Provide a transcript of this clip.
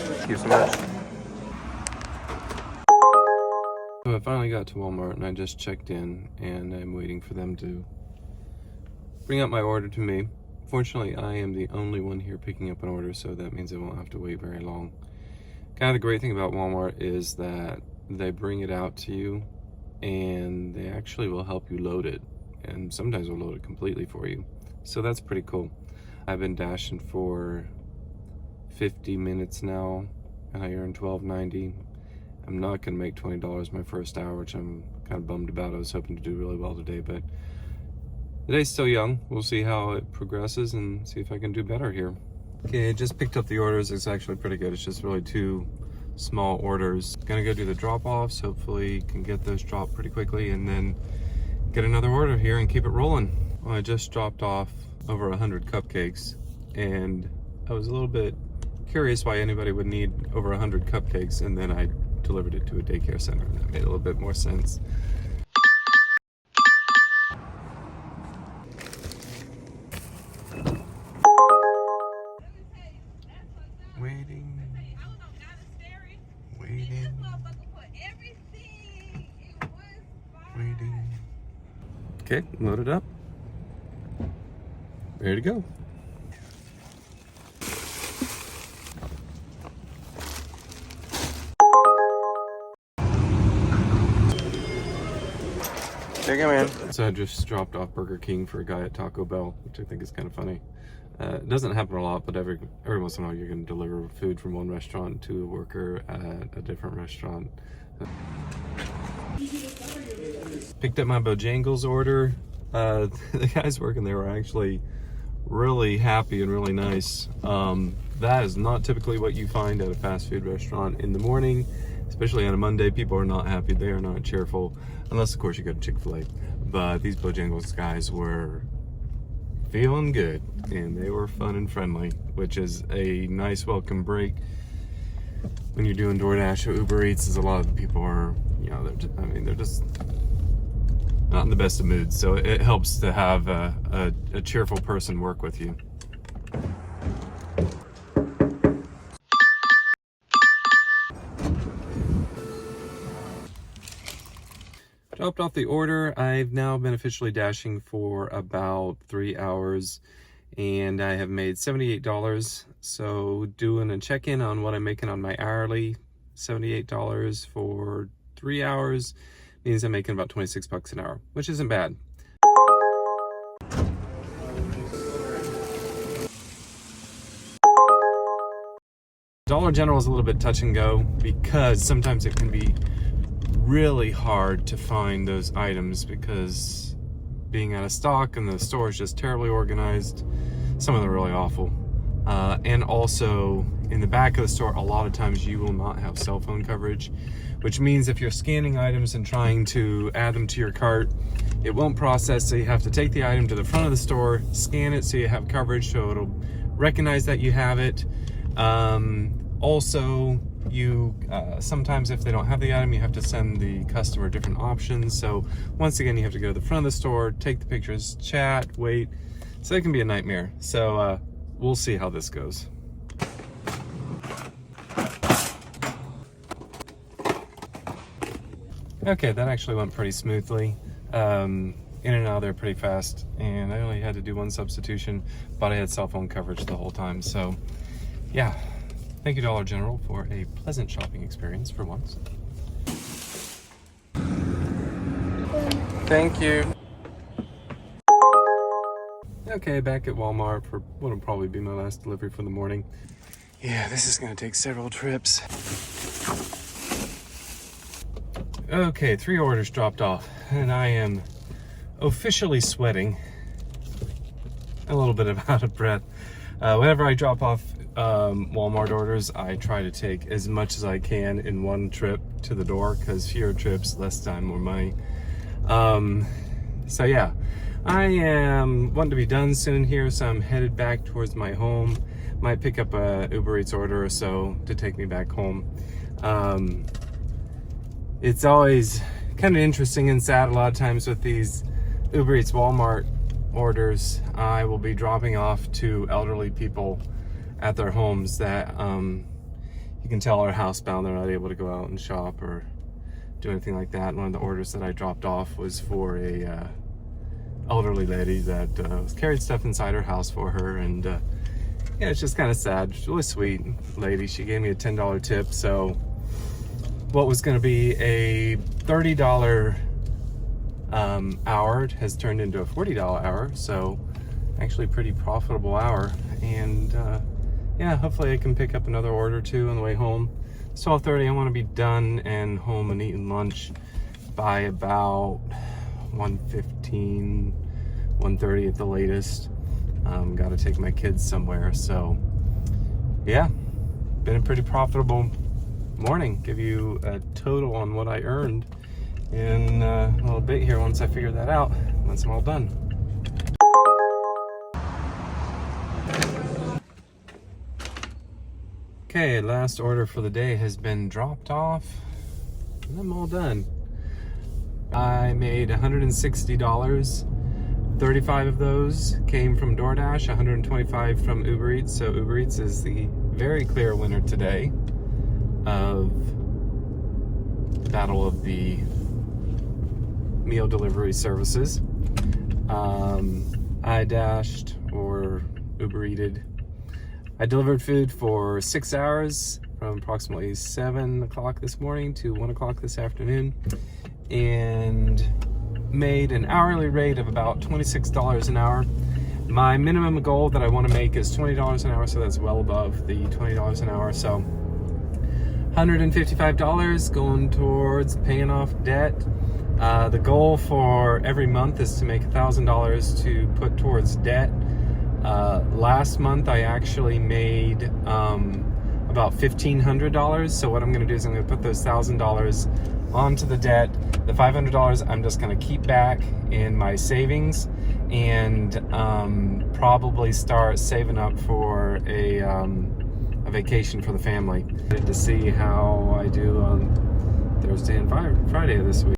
Thank you so much. So I finally got to Walmart and I just checked in and I'm waiting for them to bring up my order to me. Fortunately, I am the only one here picking up an order, so that means I won't have to wait very long. Kind of the great thing about Walmart is that they bring it out to you and they actually will help you load it, and sometimes will load it completely for you. So that's pretty cool. I've been dashing for 50 minutes now and I earned $12.90. I'm not gonna make $20 my first hour, which I'm kind of bummed about. I was hoping to do really well today, but the day's still young. We'll see how it progresses and see if I can do better here. Okay, I just picked up the orders. It's actually pretty good. It's just really 2 small orders. Gonna go do the drop-offs. Hopefully can get those dropped pretty quickly and then get another order here and keep it rolling. Well, I just dropped off over 100 cupcakes and I was a little bit curious why anybody would need over 100 cupcakes, and then I delivered it to a daycare center and that made a little bit more sense. Waiting. Okay, loaded up. Ready to go. There you go, man. So I just dropped off Burger King for a guy at Taco Bell, which I think is kind of funny. It doesn't happen a lot, but every once in a while you're going to deliver food from one restaurant to a worker at a different restaurant. Picked up my Bojangles order. The guys working there were actually really happy and really nice. That is not typically what you find at a fast food restaurant in the morning, especially on a Monday. People are not happy. They are not cheerful, unless of course you go to Chick-fil-A. But these Bojangles guys were feeling good and they were fun and friendly, which is a nice welcome break when you're doing DoorDash or Uber Eats. Is a lot of the people are, you know, they're just not in the best of moods, so it helps to have a cheerful person work with you. Dropped off the order. I've now been officially dashing for about 3 hours and I have made $78. So doing a check-in on what I'm making on my hourly, $78 for 3 hours means I'm making about 26 bucks an hour, which isn't bad. Dollar General is a little bit touch and go because sometimes it can be really hard to find those items because being out of stock and the store is just terribly organized. Some of them are really awful. And also in the back of the store, a lot of times you will not have cell phone coverage, which means if you're scanning items and trying to add them to your cart, it won't process, so you have to take the item to the front of the store, scan it so you have coverage, so it'll recognize that you have it. Also, you sometimes if they don't have the item, you have to send the customer different options. So once again, you have to go to the front of the store, take the pictures, chat, wait. So it can be a nightmare. So we'll see how this goes. Okay, that actually went pretty smoothly. In and out there pretty fast, and I only had to do one substitution, but I had cell phone coverage the whole time. So yeah, thank you Dollar General for a pleasant shopping experience for once. Thank you. Okay, back at Walmart for what will probably be my last delivery for the morning. Yeah, this is gonna take several trips. Okay, 3 orders dropped off, and I am officially sweating, a little bit out of breath. Whenever I drop off Walmart orders, I try to take as much as I can in one trip to the door, because fewer trips, less time, more money. So yeah, I am wanting to be done soon here, so I'm headed back towards my home. Might pick up a Uber Eats order or so to take me back home. It's always kind of interesting and sad a lot of times with these Uber Eats Walmart orders. I will be dropping off to elderly people at their homes that you can tell are housebound. They're not able to go out and shop or do anything like that. One of the orders that I dropped off was for a elderly lady that was carrying stuff inside her house for her, and yeah, it's just kind of sad. She's a really sweet lady. She gave me a $10 tip, so what was going to be a $30 hour has turned into a $40 hour, so actually pretty profitable hour. And yeah, hopefully I can pick up another order or two on the way home. It's 12:30. I want to be done and home and eating lunch by about 1:15, 1:30 at the latest. Got to take my kids somewhere. So yeah, been a pretty profitable morning. Give you a total on what I earned in a little bit here once I figure that out, once I'm all done. Okay, last order for the day has been dropped off, and I'm all done. I made $160. 35 of those came from DoorDash, 125 from Uber Eats. So Uber Eats is the very clear winner today of the battle of the meal delivery services. I dashed or Uber Eated. I delivered food for 6 hours from approximately 7 o'clock this morning to 1 o'clock this afternoon, and made an hourly rate of about $26 an hour. My minimum goal that I want to make is $20 an hour, so that's well above the $20 an hour. So $155 going towards paying off debt. The goal for every month is to make $1,000 to put towards debt. Last month I actually made about $1,500. So what I'm going to do is I'm going to put those $1,000 onto the debt. The $500 I'm just going to keep back in my savings, and probably start saving up for a vacation for the family. To see how I do on Thursday and Friday of this week.